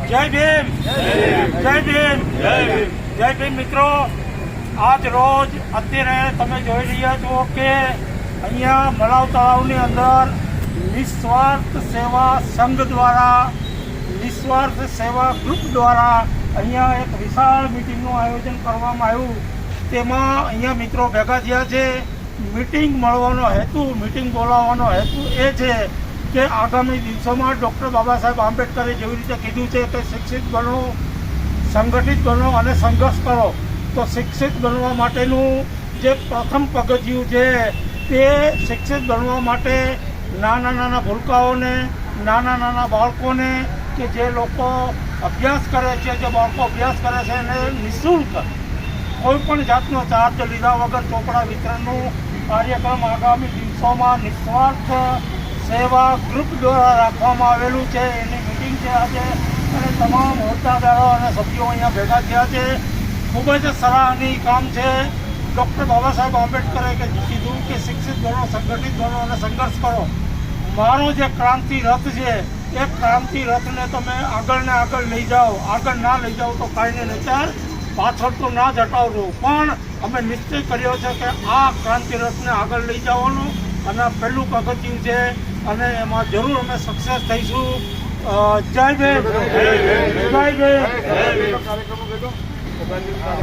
જય ભીમ, જય ભીમ, જય ભીમ મિત્રો. આજ રોજ અત્યારે તમે જોઈ રહ્યા છો કે અહીંયા મલાવ તળાવની અંદર નિસ્વાર્થ સેવા સંઘ દ્વારા, નિસ્વાર્થ સેવા ગ્રુપ દ્વારા અહીંયા એક વિશાળ મિટિંગનું આયોજન કરવામાં આવ્યું. તેમાં અહીંયા મિત્રો ભેગા થયા છે. મિટિંગ મળવાનો હેતુ, મિટિંગ બોલાવવાનો હેતુ એ છે કે આગામી દિવસોમાં ડૉક્ટર બાબા સાહેબ આંબેડકરે જેવી રીતે કીધું છે કે શિક્ષિત બનો, સંગઠિત બનો અને સંઘર્ષ કરો, તો શિક્ષિત બનવા માટેનું જે પ્રથમ પગથિયું છે તે શિક્ષિત બનવા માટે નાના નાના ભૂલકાઓને, નાના નાના બાળકોને કે જે લોકો અભ્યાસ કરે છે, જે બાળકો અભ્યાસ કરે છે એને નિઃશુલ્ક કોઈ પણ જાતનો ચાર્જ લીધા વગર ચોપડા વિતરણનું કાર્યક્રમ આગામી દિવસોમાં નિસ્વાર્થ સેવા ગ્રુપ દ્વારા રાખવામાં આવેલું છે. એની મિટિંગ છે આજે અને તમામ હોદ્દેદારો અને સભ્યો અહીંયા ભેગા થયા છે. ખૂબ જ સરાહનીય કામ છે. ડૉક્ટર બાબા સાહેબ આંબેડકરે કીધું કે શિક્ષિત બનો, સંગઠિત બનો અને સંઘર્ષ કરો. મારો જે ક્રાંતિ રથ છે એ ક્રાંતિ રથને તમે આગળ ને આગળ લઈ જાઓ. આગળ ના લઈ જાઓ તો કાંઈને નચાર, પાછળ તો ના જ હટાવજો. પણ અમે નિશ્ચય કર્યો છે કે આ ક્રાંતિ રથને આગળ લઈ જવાનું અને પહેલું પગથિયું છે અને એમાં જરૂર અમે સક્સેસ થઈશું. જય ભીમ, જય ભીમ.